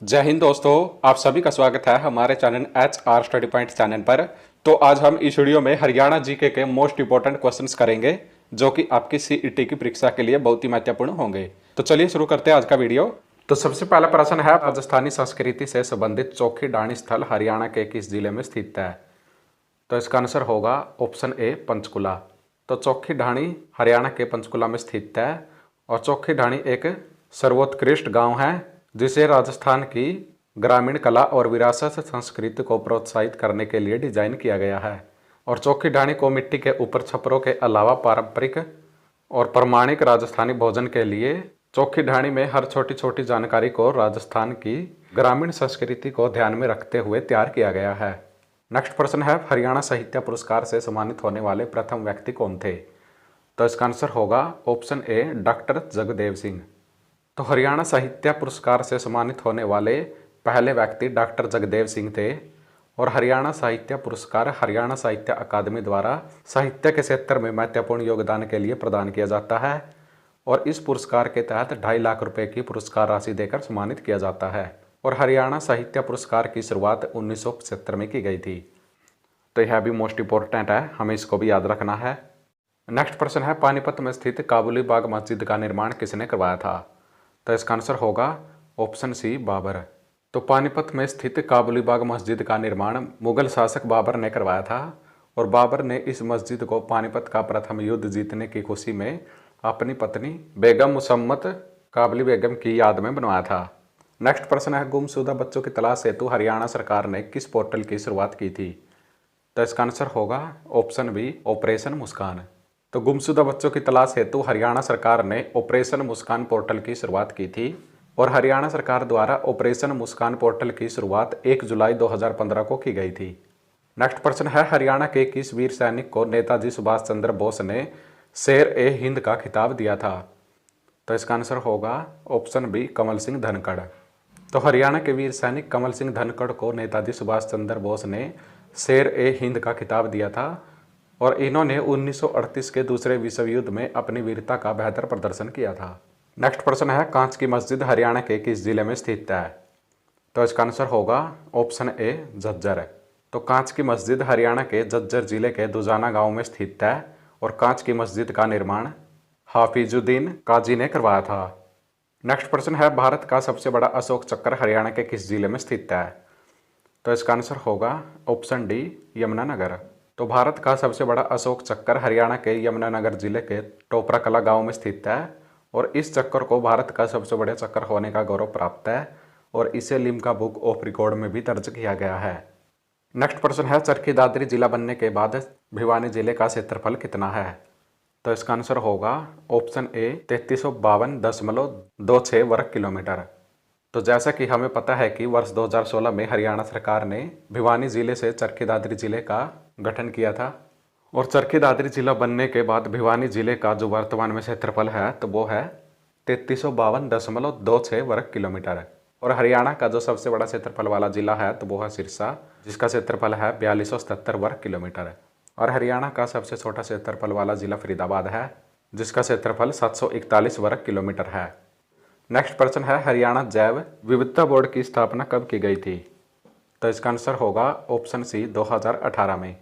जय हिंद दोस्तों, आप सभी का स्वागत है हमारे channel HR study point channel पर। तो आज हम इस वीडियो में हरियाणा जीके के मोस्ट इंपोर्टेंट क्वेश्चंस करेंगे जो कि आपकी सीईटी की परीक्षा के लिए बहुत ही महत्वपूर्ण होंगे। तो चलिए शुरू करते हैं आज का वीडियो। तो सबसे पहला प्रश्न है, राजस्थानी संस्कृति से संबंधित चौखी डाणी स्थल हरियाणा के किस जिले में स्थित है? तो इसका आंसर होगा ऑप्शन ए, पंचकुला। तो चौखी ढाणी हरियाणा के पंचकुला में स्थित है और चौखी ढाणी एक सर्वोत्कृष्ट गांव है जिसे राजस्थान की ग्रामीण कला और विरासत संस्कृति को प्रोत्साहित करने के लिए डिजाइन किया गया है। और चौखी ढाणी को मिट्टी के ऊपर छपरों के अलावा पारंपरिक और प्रमाणिक राजस्थानी भोजन के लिए चौखी ढाणी में हर छोटी छोटी जानकारी को राजस्थान की ग्रामीण संस्कृति को ध्यान में रखते हुए तैयार किया गया है। नेक्स्ट प्रश्न है, हरियाणा साहित्य पुरस्कार से सम्मानित होने वाले प्रथम व्यक्ति कौन थे? तो इसका आंसर होगा option A, doctor Jagdev Singh. तो हरियाणा साहित्य पुरस्कार से सम्मानित होने वाले पहले व्यक्ति डॉक्टर जगदेव सिंह थे। और हरियाणा साहित्य पुरस्कार हरियाणा साहित्य अकादमी द्वारा साहित्य के क्षेत्र में महत्वपूर्ण योगदान के लिए प्रदान किया जाता है और इस पुरस्कार के तहत 2.5 लाख रुपए की पुरस्कार राशि देकर सम्मानित किया जाता है। और हरियाणा साहित्य पुरस्कार की शुरुआत 1975 में की गई थी। तो यह भी मोस्ट इंपॉर्टेंट है, हमें इसको भी याद रखना है। नेक्स्ट प्रश्न है, पानीपत में स्थित काबुली बाग मस्जिद का निर्माण किसने करवाया था? तो इसका आंसर होगा ऑप्शन सी, बाबर। तो पानीपत में स्थित काबुली बाग मस्जिद का निर्माण मुगल शासक बाबर ने करवाया था और बाबर ने इस मस्जिद को पानीपत का प्रथम युद्ध जीतने की खुशी में अपनी पत्नी बेगम मुसम्मत काबुली बेगम की याद में बनवाया था। नेक्स्ट प्रश्न है, गुमशुदा बच्चों की तलाश हेतु हरियाणा सरकार ने किस पोर्टल की शुरुआत की थी? तो इसका आंसर होगा ऑप्शन बी, ऑपरेशन मुस्कान। तो गुमशुदा बच्चों की तलाश हेतु हरियाणा सरकार ने ऑपरेशन मुस्कान पोर्टल की शुरुआत की थी और हरियाणा सरकार द्वारा ऑपरेशन मुस्कान पोर्टल की शुरुआत 1 जुलाई 2015 को की गई थी। नेक्स्ट प्रश्न है, हरियाणा के किस वीर सैनिक को नेताजी सुभाष चंद्र बोस ने शेर ए हिंद का खिताब दिया था? तो इसका आंसर होगा ऑप्शन बी, कमल सिंह धनखड़। तो हरियाणा के वीर सैनिक कमल सिंह धनखड़ को नेताजी सुभाष चंद्र बोस ने शेर ए हिंद का खिताब दिया था और इन्होंने 1938 के दूसरे विश्व युद्ध में अपनी वीरता का बेहतर प्रदर्शन किया था। नेक्स्ट प्रश्न है, कांच की मस्जिद हरियाणा के किस जिले में स्थित है? तो इसका आंसर होगा ऑप्शन ए, झज्जर। तो कांच की मस्जिद हरियाणा के झज्जर जिले के दुजाना गांव में स्थित है और कांच की मस्जिद का निर्माण हाफिजुद्दीन काजी ने करवाया था। नेक्स्ट प्रश्न है, भारत का सबसे बड़ा अशोक चक्र हरियाणा के किस जिले में स्थित है? तो इसका आंसर होगा ऑप्शन डी, यमुनानगर। तो भारत का सबसे बड़ा अशोक चक्र हरियाणा के यमुनानगर जिले के टोपरा कला गांव में स्थित है और इस चक्कर को भारत का सबसे बड़े चक्कर होने का गौरव प्राप्त है और इसे लिम्का बुक ऑफ रिकॉर्ड में भी दर्ज किया गया है। नेक्स्ट प्रश्न है, चरखी दादरी जिला बनने के बाद भिवानी जिले का क्षेत्रफल कितना है? तो इसका आंसर होगा ऑप्शन ए, 3352.26 वर्ग किलोमीटर। तो जैसा कि हमें पता है कि वर्ष 2016 में हरियाणा सरकार ने भिवानी जिले से चरखी दादरी जिले का गठन किया था और चरखी दादरी जिला बनने के बाद भिवानी जिले का जो वर्तमान में क्षेत्रफल है तो वो है 3352.26 वर्ग किलोमीटर। और हरियाणा का जो सबसे बड़ा क्षेत्रफल वाला जिला है तो वो है सिरसा, जिसका क्षेत्रफल है 4277 वर्ग किलोमीटर। और हरियाणा का सबसे छोटा क्षेत्रफल वाला जिला फरीदाबाद है, जिसका क्षेत्रफल 741 वर्ग किलोमीटर है। नेक्स्ट प्रश्न है, हरियाणा जैव विविधता बोर्ड की स्थापना कब की गई थी? तो इसका आंसर होगा ऑप्शन सी, 2018 में।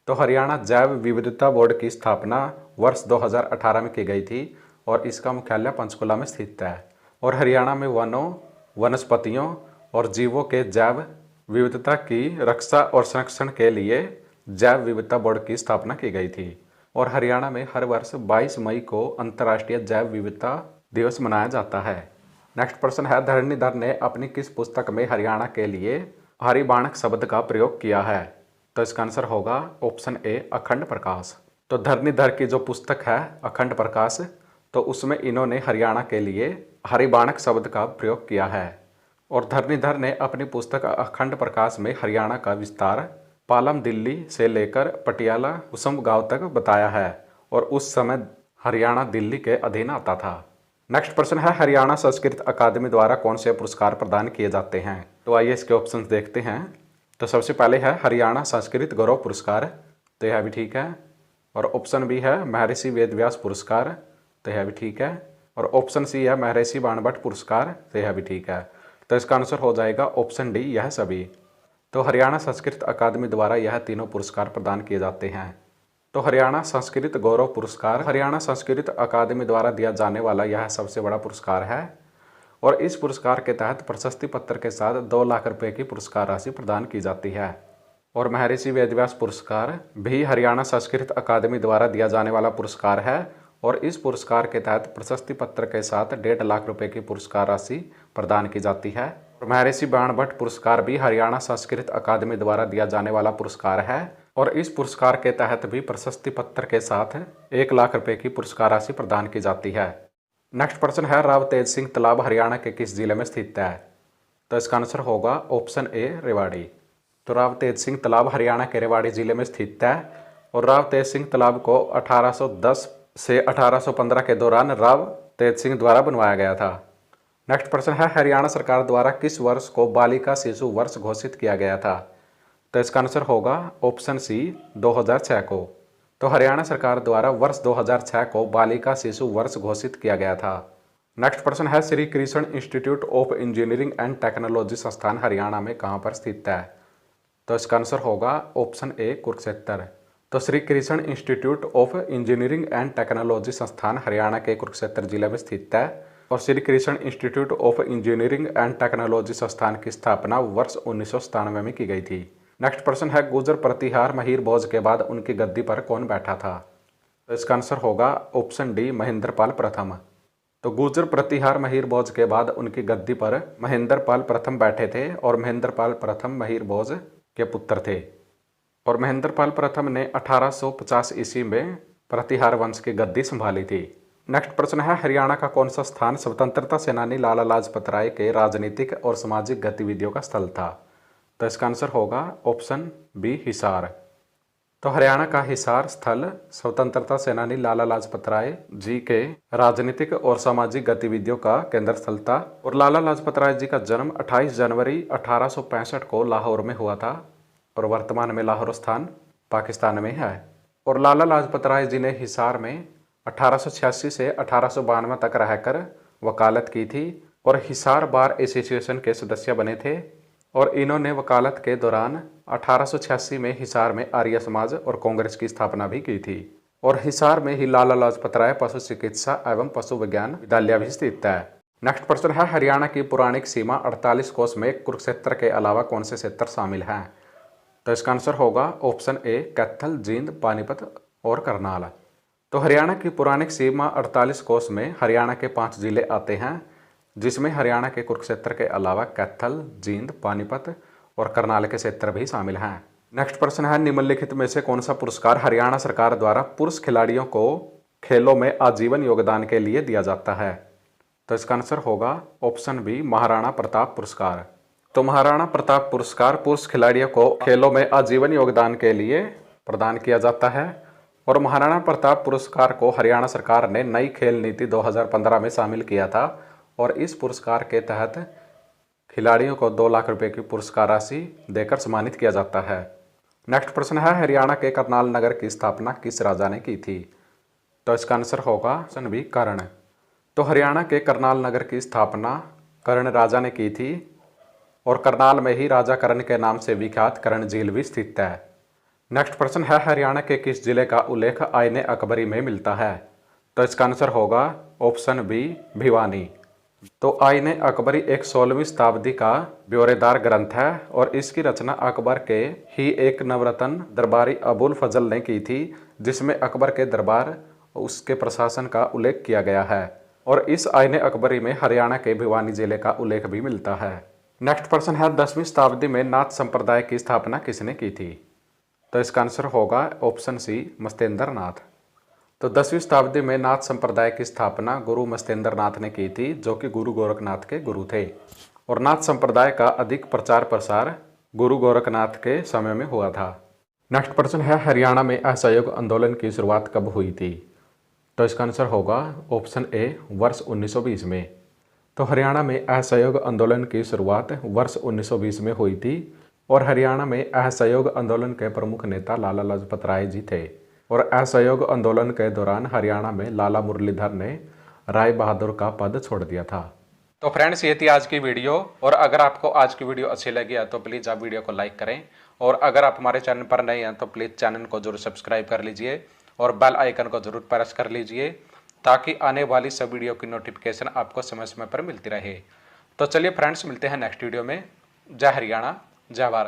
तो हरियाणा जैव विविधता बोर्ड की स्थापना वर्ष 2018 में की गई थी और इसका मुख्यालय पंचकुला में स्थित है। और हरियाणा में वनों, वनस्पतियों और जीवों के जैव विविधता की रक्षा और संरक्षण के लिए जैव विविधता बोर्ड की स्थापना की गई थी। और हरियाणा में हर वर्ष 22 मई को अंतर्राष्ट्रीय जैव विविधता दिवस मनाया जाता है। नेक्स्ट प्रश्न है, धरणीधर ने अपनी किस पुस्तक में हरियाणा के लिए हरिबाणक शब्द का प्रयोग किया है? तो इसका आंसर होगा ऑप्शन ए, अखंड प्रकाश। तो धरणीधर की जो पुस्तक है अखंड प्रकाश, तो उसमें इन्होंने हरियाणा के लिए हरिबाणक शब्द का प्रयोग किया है। और धरणीधर ने अपनी पुस्तक अखंड प्रकाश में हरियाणा का विस्तार पालम दिल्ली से लेकर पटियाला कुसुम गांव तक बताया है और उस समय हरियाणा दिल्ली के अधीन आता था। नेक्स्ट प्रश्न है, हरियाणा संस्कृत अकादमी द्वारा कौन से पुरस्कार प्रदान किए जाते हैं? तो आइए इसके ऑप्शंस देखते हैं। तो सबसे पहले है हरियाणा संस्कृत गौरव पुरस्कार, तो यह भी ठीक है। और ऑप्शन बी है महर्षि वेदव्यास पुरस्कार, तो यह भी ठीक है। और ऑप्शन सी है महर्षि बाणभट्ट पुरस्कार, तो यह भी ठीक है। तो इसका आंसर हो जाएगा ऑप्शन डी, यह सभी। तो हरियाणा संस्कृत अकादमी द्वारा यह तीनों पुरस्कार प्रदान किए जाते हैं। तो हरियाणा संस्कृत गौरव पुरस्कार हरियाणा संस्कृत अकादमी द्वारा दिया जाने वाला यह सबसे बड़ा पुरस्कार है और इस पुरस्कार के तहत प्रशस्ति पत्र के साथ 2 लाख रुपए की पुरस्कार राशि प्रदान की जाती है। और महर्षि वेदव्यास पुरस्कार भी हरियाणा संस्कृत अकादमी द्वारा दिया जाने वाला पुरस्कार है और इस पुरस्कार के तहत प्रशस्ति पत्र के साथ 1.5 लाख रुपए की पुरस्कार राशि प्रदान की जाती है। महर्षि बाणभट्ट पुरस्कार भी हरियाणा संस्कृत अकादमी द्वारा दिया जाने वाला पुरस्कार है और इस पुरस्कार के तहत भी प्रशस्ति पत्र के साथ 1 लाख रुपए की पुरस्कार राशि प्रदान की जाती है। नेक्स्ट प्रश्न है, राव तेज सिंह तालाब हरियाणा के किस जिले में स्थित है? तो इसका आंसर होगा ऑप्शन ए, रेवाड़ी। तो राव तेज सिंह तालाब हरियाणा के रेवाड़ी जिले में स्थित है और राव तेज सिंह तालाब को 1810 से 1815 के दौरान राव तेज सिंह द्वारा बनवाया गया था। नेक्स्ट प्रश्न है, हरियाणा सरकार द्वारा किस वर्ष को बालिका शिशु वर्ष घोषित किया गया था? तो इसका आंसर होगा ऑप्शन सी, 2006 को। तो हरियाणा सरकार द्वारा वर्ष 2006 को बालिका शिशु वर्ष घोषित किया गया था। नेक्स्ट प्रश्न है, Shri Krishna Institute of Engineering and Technology संस्थान हरियाणा में कहाँ पर स्थित है? तो इसका आंसर होगा ऑप्शन ए, कुरुक्षेत्र। तो Shri Krishna Institute of Engineering and Technology संस्थान हरियाणा के कुरुक्षेत्र जिले में स्थित है और Shri Krishna Institute of Engineering and Technology संस्थान की स्थापना वर्ष 1997 में की गई थी। नेक्स्ट प्रश्न है, गुर्जर प्रतिहार महिर भोज के बाद उनकी गद्दी पर कौन बैठा था? तो इसका आंसर होगा ऑप्शन डी, महेंद्र पाल प्रथम। तो गुर्जर प्रतिहार महिर भोज के बाद उनकी गद्दी पर महेंद्र पाल प्रथम बैठे थे और महेंद्र पाल प्रथम महिर भोज के पुत्र थे और महेंद्र पाल प्रथम ने 1850 ईस्वी में प्रतिहार वंश की गद्दी संभाली थी। नेक्स्ट प्रश्न है, हरियाणा का कौन सा स्थान स्वतंत्रता सेनानी लाला लाजपत राय के राजनीतिक और सामाजिक गतिविधियों का स्थल था? तो इसका आंसर होगा ऑप्शन बी, हिसार। तो हरियाणा का हिसार स्थल स्वतंत्रता सेनानी लाला लाजपत राय जी के राजनीतिक और सामाजिक गतिविधियों का केंद्र स्थल था और लाला लाजपत राय जी का जन्म 28 जनवरी 1865 को लाहौर में हुआ था और वर्तमान में लाहौर स्थान पाकिस्तान में है। और लाला लाजपत राय जी ने हिसार में 1886 से 1892 तक रहकर वकालत की थी और हिसार बार एसोसिएशन के सदस्य बने थे और इन्होंने वकालत के दौरान 1886 में हिसार में आर्य समाज और कांग्रेस की स्थापना भी की थी और हिसार में ही लाला लाजपत राय पशु चिकित्सा एवं पशु विज्ञान विद्यालय भी स्थित है। नेक्स्ट प्रश्न है, हरियाणा की पौराणिक सीमा 48 कोस में कुरुक्षेत्र के अलावा कौन से क्षेत्र शामिल हैं? तो इसका आंसर होगा ऑप्शन ए, कैथल, जींद, पानीपत और करनाल। तो हरियाणा की पौराणिक सीमा 48 कोस में हरियाणा के 5 जिले आते हैं जिसमें हरियाणा के कुरुक्षेत्र के अलावा कैथल, जींद, पानीपत और करनाल के क्षेत्र भी शामिल हैं। नेक्स्ट प्रश्न है, निम्नलिखित में से कौन सा पुरस्कार हरियाणा सरकार द्वारा पुरुष खिलाड़ियों को खेलों में आजीवन योगदान के लिए दिया जाता है? तो इसका आंसर होगा ऑप्शन बी, महाराणा प्रताप पुरस्कार। तो महाराणा प्रताप पुरस्कार पुरुष खिलाड़ियों को खेलों में आजीवन योगदान के लिए प्रदान किया जाता है और महाराणा प्रताप पुरस्कार को हरियाणा सरकार ने नई खेल नीति 2015 में शामिल किया था और इस पुरस्कार के तहत खिलाड़ियों को 2 लाख रुपए की पुरस्कार राशि देकर सम्मानित किया जाता है। नेक्स्ट प्रश्न है, हरियाणा के करनाल नगर की स्थापना किस राजा ने की थी? तो इसका आंसर होगा ऑप्शन बी, कर्ण। तो हरियाणा के करनाल नगर की स्थापना कर्ण राजा ने की थी और करनाल में ही राजा कर्ण के नाम से विख्यात कर्ण झील भी स्थित है। नेक्स्ट प्रश्न है, हरियाणा के किस जिले का उल्लेख आईने अकबरी में मिलता है? तो इसका आंसर होगा ऑप्शन बी, भिवानी। तो आईने अकबरी एक 16वीं शताब्दी का ब्यौरेदार ग्रंथ है और इसकी रचना अकबर के ही एक नवरत्न दरबारी अबुल फजल ने की थी जिसमें अकबर के दरबार उसके प्रशासन का उल्लेख किया गया है और इस आईने अकबरी में हरियाणा के भिवानी जिले का उल्लेख भी मिलता है। नेक्स्ट प्रश्न है, 10वीं शताब्दी में नाथ संप्रदाय की स्थापना किसने की थी? तो इसका आंसर होगा ऑप्शन सी, मस्तेंद्र नाथ। तो 10वीं शताब्दी में नाथ संप्रदाय की स्थापना गुरु मस्तेंद्र नाथ ने की थी जो कि गुरु गोरखनाथ के गुरु थे और नाथ संप्रदाय का अधिक प्रचार प्रसार गुरु गोरखनाथ के समय में हुआ था। नेक्स्ट प्रश्न है, हरियाणा में असहयोग आंदोलन की शुरुआत कब हुई थी? तो इसका आंसर होगा ऑप्शन ए, वर्ष 1920 में। तो हरियाणा में असहयोग आंदोलन की शुरुआत वर्ष 1920 में हुई थी और हरियाणा में असहयोग आंदोलन के प्रमुख नेता लाला लाजपत राय जी थे और असहयोग आंदोलन के दौरान हरियाणा में लाला मुरलीधर ने राय बहादुर का पद छोड़ दिया था। तो फ्रेंड्स ये थी आज की वीडियो, और अगर आपको आज की वीडियो अच्छी लगी है तो प्लीज़ आप वीडियो को लाइक करें, और अगर आप हमारे चैनल पर नए हैं तो प्लीज़ चैनल को जरूर सब्सक्राइब कर लीजिए और बेल आइकन को जरूर प्रेस कर लीजिए, ताकि आने वाली सब वीडियो की नोटिफिकेशन आपको समय समय पर मिलती रहे। तो चलिए फ्रेंड्स, मिलते हैं नेक्स्ट वीडियो में। जय हरियाणा, जय भारत।